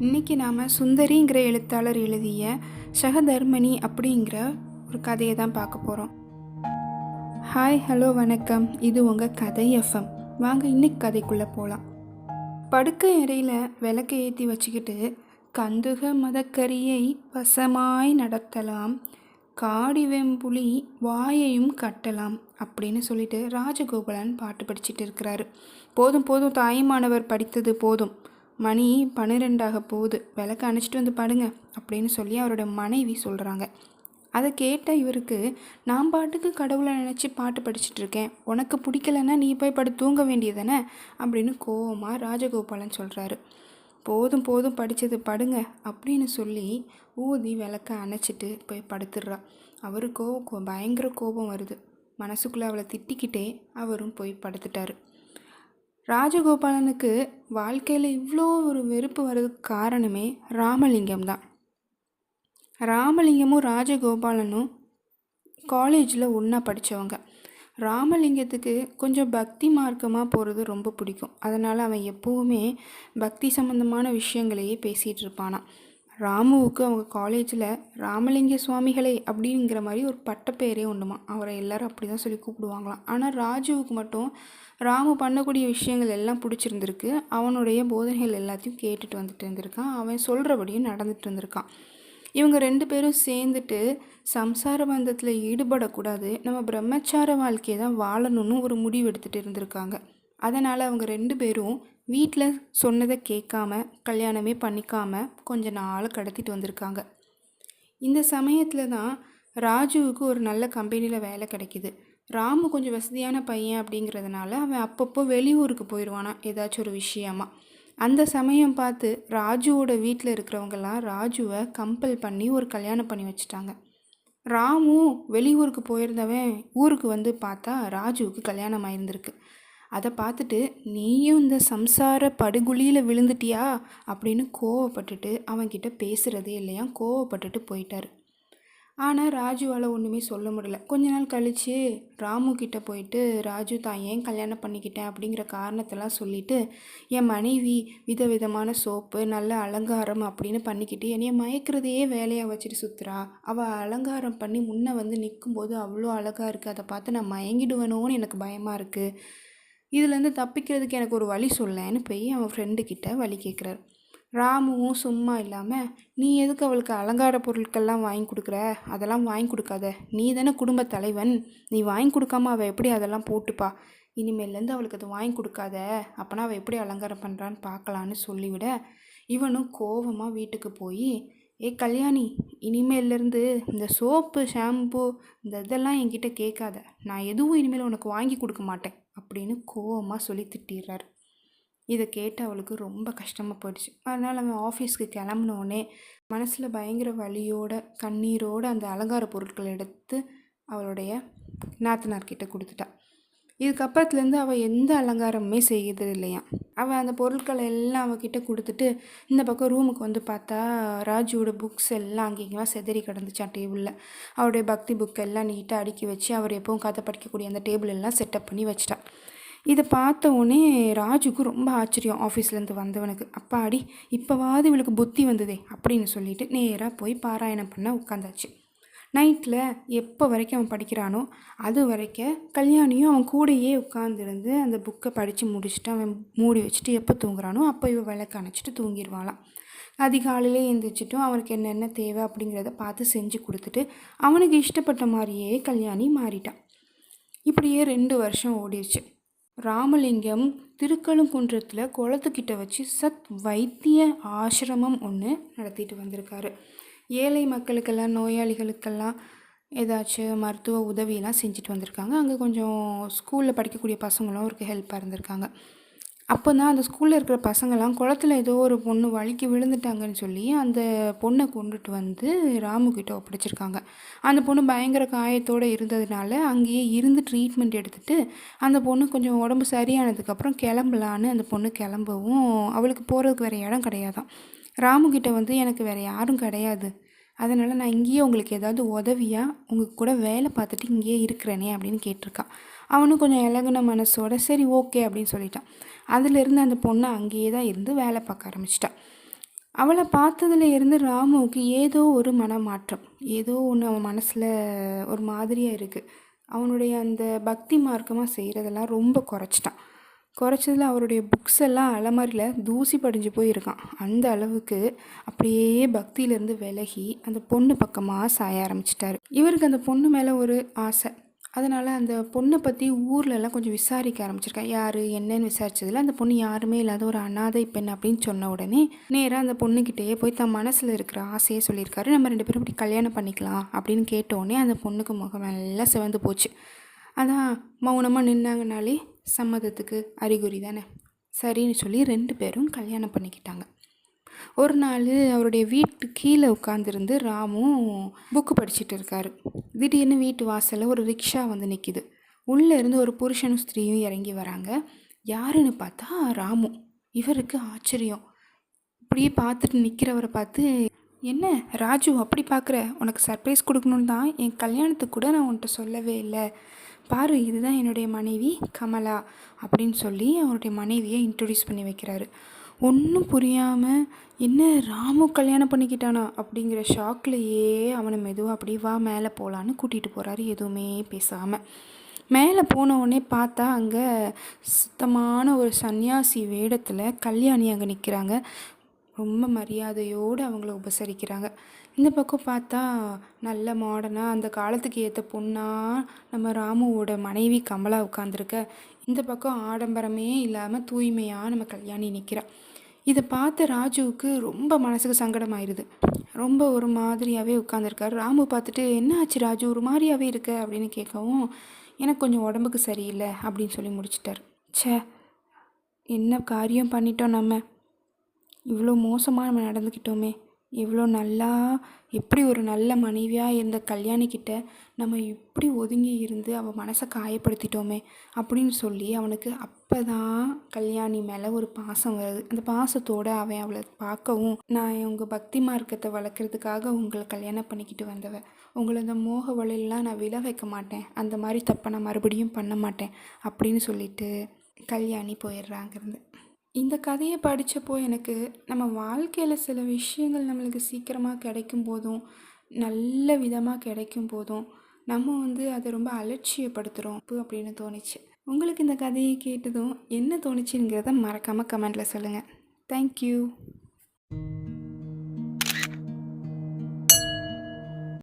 இன்றைக்கி நாம் சுந்தரிங்கிற எழுத்தாளர் எழுதிய சகதர்மணி அப்படிங்கிற ஒரு கதையை தான் பார்க்க போகிறோம். ஹாய், ஹலோ, வணக்கம். இது உங்கள் கதை எஃப்எம். வாங்க இன்னைக்கு கதைக்குள்ளே போகலாம். படுக்கை அறையில் விளக்கை ஏற்றி வச்சுக்கிட்டு கந்துக மதக்கரியை வசமாய் நடத்தலாம், காடி வெம்புலி வாயையும் கட்டலாம் அப்படின்னு சொல்லிட்டு ராஜகோபாலன் பாட்டு படிச்சுட்டு இருக்கிறாரு. போதும் போதும் தாயுமானவர் படித்தது போதும், மணி 12 போகுது, விளக்க அணைச்சிட்டு வந்து படுங்க அப்படின்னு சொல்லி அவரோட மனைவி சொல்கிறாங்க. அதை கேட்ட இவருக்கு, நான் பாட்டுக்கு கடவுளை நினச்சி பாட்டு படிச்சுட்ருக்கேன், உனக்கு பிடிக்கலன்னா நீ போய் படு தூங்க வேண்டியதானே அப்படின்னு கோவமாக ராஜகோபாலன் சொல்கிறாரு. போதும் போதும் படித்தது படுங்க அப்படின்னு சொல்லி ஊதி விளக்க அணைச்சிட்டு போய் படுத்துடுறா. அவருக்கு பயங்கர கோபம் வருது. மனசுக்குள்ளே அவளை திட்டிக்கிட்டே அவரும் போய் படுத்துட்டாரு. ராஜகோபாலனுக்கு வாழ்க்கையில் இவ்வளோ ஒரு வெறுப்பு வர்றதுக்கு காரணமே ராமலிங்கம் தான். ராமலிங்கமும் ராஜகோபாலனும் காலேஜில் ஒன்றா படித்தவங்க. ராமலிங்கத்துக்கு கொஞ்சம் பக்தி மார்க்கமாக போகிறது ரொம்ப பிடிக்கும். அதனால் அவன் எப்போவுமே பக்தி சம்மந்தமான விஷயங்களையே பேசிகிட்டு இருப்பானான். ராமுவுக்கு அவங்க காலேஜில் ராமலிங்க சுவாமிகளே அப்படிங்கிற மாதிரி ஒரு பட்டப்பெயரே உண்டுமா. அவரை எல்லாரும் அப்படி தான் சொல்லி கூப்பிடுவாங்களாம். ஆனால் ராஜுவுக்கு மட்டும் ராமு பண்ணக்கூடிய விஷயங்கள் எல்லாம் பிடிச்சிருந்துருக்கு. அவனுடைய போதனைகள் எல்லாத்தையும் கேட்டுட்டு வந்துட்டு இருந்திருக்கான். அவன் சொல்கிறபடியும் நடந்துட்டு இருந்திருக்கான். இவங்க 2 பேரும் சேர்ந்துட்டு சம்சார பந்தத்தில் ஈடுபடக்கூடாது, நம்ம பிரம்மச்சார வாழ்க்கையை தான் வாழணும்னு ஒரு முடிவு எடுத்துகிட்டு இருந்திருக்காங்க. அதனால் அவங்க 2 பேரும் வீட்டில் சொன்னதை கேட்காம கல்யாணமே பண்ணிக்காமல் கொஞ்ச நாள் கடத்திட்டு வந்திருக்காங்க. இந்த சமயத்தில் தான் ராஜுவுக்கு ஒரு நல்ல கம்பெனியில் வேலை கிடைக்கிது. ராமு கொஞ்சம் வசதியான பையன் அப்படிங்கிறதுனால அவன் அப்பப்போ வெளியூருக்கு போயிடுவானா ஏதாச்சும் ஒரு விஷயமா. அந்த சமயம் பார்த்து ராஜுவோட வீட்டில் இருக்கிறவங்கெல்லாம் ராஜுவை கம்பல் பண்ணி ஒரு கல்யாணம் பண்ணி வச்சுட்டாங்க. ராமு வெளியூருக்கு போயிருந்தவன் ஊருக்கு வந்து பார்த்தா ராஜுவுக்கு கல்யாணம் ஆயிருந்திருக்கு. அதை பார்த்துட்டு, நீயும் இந்த சம்சார படுகுழியில் விழுந்துட்டியா அப்படின்னு கோவப்பட்டுட்டு அவன்கிட்ட பேசுகிறதே இல்லையா, கோவப்பட்டுட்டு போயிட்டார். ஆனால் ராஜுவால் ஒன்றுமே சொல்ல முடியல. கொஞ்ச நாள் கழித்து ராமு கிட்டே போயிட்டு, ராஜு தான் ஏன் கல்யாணம் பண்ணிக்கிட்டேன் அப்படிங்கிற காரணத்தெல்லாம் சொல்லிவிட்டு, என் மனைவி விதவிதமான சோப்பு நல்ல அலங்காரம் அப்படின்னு பண்ணிக்கிட்டு என்னைய மயக்கிறதையே வேலையாக வச்சுட்டு சுற்றுறா. அவள் அலங்காரம் பண்ணி முன்னே வந்து நிற்கும்போது அவ்வளோ அழகாக இருக்குது, அதை பார்த்து நான் மயங்கிடுவேனோன்னு எனக்கு பயமாக இருக்குது. இதுலேருந்து தப்பிக்கிறதுக்கு எனக்கு ஒரு வழி சொல்லேன்னு போய் அவன் ஃப்ரெண்டுக்கிட்ட வழி கேட்குறாரு. ராமுவும் சும்மா இல்லாமல், நீ எதுக்கு அவளுக்கு அலங்கார பொருட்கள்லாம் வாங்கி கொடுக்குற, அதெல்லாம் வாங்கி கொடுக்காத, நீ தானே குடும்ப தலைவன், நீ வாங்கி கொடுக்காம அவள் எப்படி அதெல்லாம் போட்டுப்பா, இனிமேலேருந்து அவளுக்கு அதை வாங்கி கொடுக்காத, அப்போனா அவள் எப்படி அலங்காரம் பண்ணுறான்னு பார்க்கலான்னு சொல்லிவிட, இவனும் கோவமாக வீட்டுக்கு போய், கல்யாணி, இனிமேலேருந்து இந்த சோப்பு ஷாம்பு இந்த இதெல்லாம் என்கிட்ட கேட்காத, நான் எதுவும் இனிமேல் உனக்கு வாங்கி கொடுக்க மாட்டேன் அப்படின்னு கோவமாக சொல்லி திட்டிடுறாரு. இதை கேட்டு அவளுக்கு ரொம்ப கஷ்டமாக போயிடுச்சு. அதனால் அவன் ஆஃபீஸ்க்கு கிளம்புனோடனே மனசில் பயங்கர வலியோட கண்ணீரோடு அந்த அலங்கார பொருட்களை எடுத்து அவளுடைய நாத்தனார்கிட்ட கொடுத்துட்டா. இதுக்கப்புறத்துலேருந்து அவள் எந்த அலங்காரமுமே செய்கிறது இல்லையா. அவள் அந்த பொருட்களை எல்லாம் அவகிட்ட கொடுத்துட்டு இந்த பக்கம் ரூமுக்கு வந்து பார்த்தா ராஜுவோட புக்ஸ் எல்லாம் அங்கேங்கெல்லாம் செதறி கிடந்துச்சான் டேபிளில். அவருடைய பக்தி புக்கெல்லாம் நீட்டாக அடுக்கி வச்சு அவர் எப்பவும் கதை படிக்கக்கூடிய அந்த டேபிள் எல்லாம் செட்டப் பண்ணி வச்சிட்டா. இதை பார்த்த உடனே ராஜுக்கு ரொம்ப ஆச்சரியம். ஆஃபீஸ்லேருந்து வந்தவனுக்கு, அப்பாடி இப்போவாது இவளுக்கு புத்தி வந்ததே அப்படின்னு சொல்லிட்டு நேராக போய் பாராயணம் பண்ண உட்காந்தாச்சு. நைட்டில் எப்போ வரைக்கும் அவன் படிக்கிறானோ அது வரைக்கும் கல்யாணியும் அவன் கூடையே உட்காந்துருந்து அந்த புக்கை படித்து முடிச்சுட்டு அவன் மூடி வச்சுட்டு எப்போ தூங்குறானோ அப்போ இவன் விளக்கு அணைச்சிட்டு தூங்கிடுவாளாம். அதிகாலையிலே எழுந்திரிச்சிட்டும் அவனுக்கு என்னென்ன தேவை அப்படிங்கிறத பார்த்து செஞ்சு கொடுத்துட்டு அவனுக்கு இஷ்டப்பட்ட மாதிரியே கல்யாணி மாறிட்டான். இப்படியே 2 வருஷம் ஓடிடுச்சு. ராமலிங்கம் திருக்கழுங்குன்றத்தில் குளத்துக்கிட்ட வச்சு சத் வைத்திய ஆசிரமம் ஒன்று நடத்திட்டு வந்திருக்காரு. ஏழை மக்களுக்கெல்லாம் நோயாளிகளுக்கெல்லாம் ஏதாச்சும் மருத்துவ உதவியெல்லாம் செஞ்சுட்டு வந்திருக்காங்க. அங்கே கொஞ்சம் ஸ்கூலில் படிக்கக்கூடிய பசங்களும் அவருக்கு ஹெல்ப்பாக இருந்திருக்காங்க. அப்போ தான் அந்த ஸ்கூலில் இருக்கிற பசங்கள்லாம் குளத்தில் ஏதோ ஒரு பொண்ணு வழுக்கி விழுந்துட்டாங்கன்னு சொல்லி அந்த பொண்ணை கொண்டுட்டு வந்து ராமுக்கிட்ட ஒப்படைச்சிருக்காங்க. அந்த பொண்ணு பயங்கர காயத்தோடு இருந்ததுனால அங்கேயே இருந்து ட்ரீட்மெண்ட் எடுத்துகிட்டு அந்த பொண்ணு கொஞ்சம் உடம்பு சரியானதுக்கப்புறம் கிளம்பலான்னு அந்த பொண்ணு கிளம்பவும் அவளுக்கு போகிறதுக்கு வேறு இடம் கிடையாதான். ராமுக்கிட்ட வந்து எனக்கு வேறு யாரும் கிடையாது, அதனால் நான் இங்கேயே உங்களுக்கு ஏதாவது உதவியாக உங்கள் கூட வேலை பார்த்துட்டு இங்கேயே இருக்கிறேனே அப்படின்னு கேட்டிருக்கான். அவனும் கொஞ்சம் இலகுன மனசோட சரி ஓகே அப்படின்னு சொல்லிட்டான். அதிலிருந்து அந்த பொண்ணு அங்கேயே தான் இருந்து வேலை பார்க்க ஆரம்பிச்சிட்டான். அவளை பார்த்ததுல இருந்து ராமுவுக்கு ஏதோ ஒரு மனமாற்றம், ஏதோ ஒன்று அவன் மனசில் ஒரு மாதிரியாக இருக்குது. அவனுடைய அந்த பக்தி மார்க்கமாக செய்கிறதெல்லாம் ரொம்ப குறைச்சிட்டான். குறைச்சதில் அவருடைய புக்ஸ் எல்லாம் அலமாரியில் தூசி படிஞ்சு போயிருக்கான். அந்த அளவுக்கு அப்படியே பக்தியிலேருந்து விலகி அந்த பொண்ணு பக்கமாக சாய ஆரம்பிச்சிட்டாரு. இவருக்கு அந்த பொண்ணு மேலே ஒரு ஆசை. அதனால் அந்த பொண்ணை பற்றி ஊர்லெலாம் கொஞ்சம் விசாரிக்க ஆரம்பிச்சிருக்கேன். யார் என்னன்னு விசாரிச்சதில் அந்த பொண்ணு யாருமே இல்லாத ஒரு அனாதை பெண் அப்படின்னு சொன்ன உடனே நேராக அந்த பொண்ணுக்கிட்டேயே போய் தன் மனசில் இருக்கிற ஆசையே சொல்லியிருக்காரு. நம்ம 2 பேரும் இப்படி கல்யாணம் பண்ணிக்கலாம் அப்படின்னு கேட்டோடனே அந்த பொண்ணுக்கு முகம் எல்லாம் சிவந்து போச்சு. அதான் மௌனமாக நின்னாங்கனாலே சம்மதத்துக்கு அறிகுறி தானே. சரின்னு சொல்லி 2 பேரும் கல்யாணம் பண்ணிக்கிட்டாங்க. ஒரு நாள் அவருடைய வீட்டு கீழே உட்காந்துருந்து ராமும் புக்கு படிச்சுட்டு இருக்காரு. திடீர்னு வீட்டு வாசலில் ஒரு ரிக்ஷா வந்து நிற்கிது. உள்ளே இருந்து ஒரு புருஷனும் ஸ்திரீயும் இறங்கி வராங்க. யாருன்னு பார்த்தா ராமு. இவருக்கு ஆச்சரியம். இப்படியே பார்த்துட்டு நிற்கிறவரை பார்த்து, என்ன ராஜு அப்படி பார்க்குற? உனக்கு சர்ப்ரைஸ் கொடுக்கணுன்னு தான் என் கல்யாணத்துக்கு கூட நான் உன்கிட்ட சொல்லவே இல்லை. பாரு, இதுதான் என்னுடைய மனைவி கமலா அப்படின்னு சொல்லி அவருடைய மனைவியை இன்ட்ரடியூஸ் பண்ணி வைக்கிறாரு. ஒன்றும் புரியாமல், என்ன ராமு கல்யாணம் பண்ணிக்கிட்டானா அப்படிங்கிற ஷாக்லேயே அவனை மெதுவாக அப்படி வா மேலே போகலான்னு கூட்டிகிட்டு போகிறாரு, எதுவுமே பேசாமல். மேலே போனவுடனே பார்த்தா அங்கே சுத்தமான ஒரு சன்னியாசி வேடத்தில் கல்யாணி அங்கே நிற்கிறாங்க. ரொம்ப மரியாதையோடு அவங்கள உபசரிக்கிறாங்க. இந்த பக்கம் பார்த்தா நல்ல மாடர்னாக அந்த காலத்துக்கு ஏற்ற பொண்ணாக நம்ம ராமுவோட மனைவி கமலா உட்காந்துருக்க. இந்த பக்கம் ஆடம்பரமே இல்லாமல் தூய்மையாக நம்ம கல்யாணி நிற்கிறா. இதை பார்த்த ராஜுவுக்கு ரொம்ப மனசுக்கு சங்கடமாயிருது. ரொம்ப ஒரு மாதிரியாகவே உட்காந்துருக்காரு. ராமு பார்த்துட்டு, என்ன ஆச்சு ராஜு, ஒரு மாதிரியாகவே இருக்க அப்படின்னு கேட்கவும், எனக்கு கொஞ்சம் உடம்புக்கு சரியில்லை அப்படின்னு சொல்லி முடிச்சிட்டார். ச்சே, என்ன காரியம் பண்ணிட்டோம் நம்ம, இவ்வளோ மோசமாக நம்ம நடந்துக்கிட்டோமே. எவ்வளோ நல்லா, எப்படி ஒரு நல்ல மனைவியாக இருந்த கல்யாணிக்கிட்ட நம்ம இப்படி ஒதுங்கி இருந்து அவள் மனசை காயப்படுத்திட்டோமே அப்படின்னு சொல்லி அவனுக்கு அப்போ தான் கல்யாணி மேலே ஒரு பாசம் வருது. அந்த பாசத்தோடு அவன் அவளை பார்க்கவும், நான் உங்கள் பக்தி மார்க்கத்தை வளர்க்குறதுக்காக உங்களை கல்யாணம் பண்ணிக்கிட்டு வந்தவன், உங்களை இந்த மோக வலையெல்லாம் நான் விழ வைக்க மாட்டேன், அந்த மாதிரி தப்பை நான் மறுபடியும் பண்ண மாட்டேன் அப்படின்னு சொல்லிட்டு கல்யாணி போயிடுறாங்கிருந்து. இந்த கதையை படித்தப்போ எனக்கு நம்ம வாழ்க்கையில் சில விஷயங்கள் நம்மளுக்கு சீக்கிரமாக கிடைக்கும் போதும், நல்ல விதமாக கிடைக்கும் போதும் நம்ம அதை ரொம்ப அலட்சியப்படுத்துகிறோம் அப்படின்னு தோணுச்சு. உங்களுக்கு இந்த கதையை கேட்டதும் என்ன தோணுச்சுங்கிறத மறக்காமல் கமெண்டில் சொல்லுங்கள். தேங்க்யூ.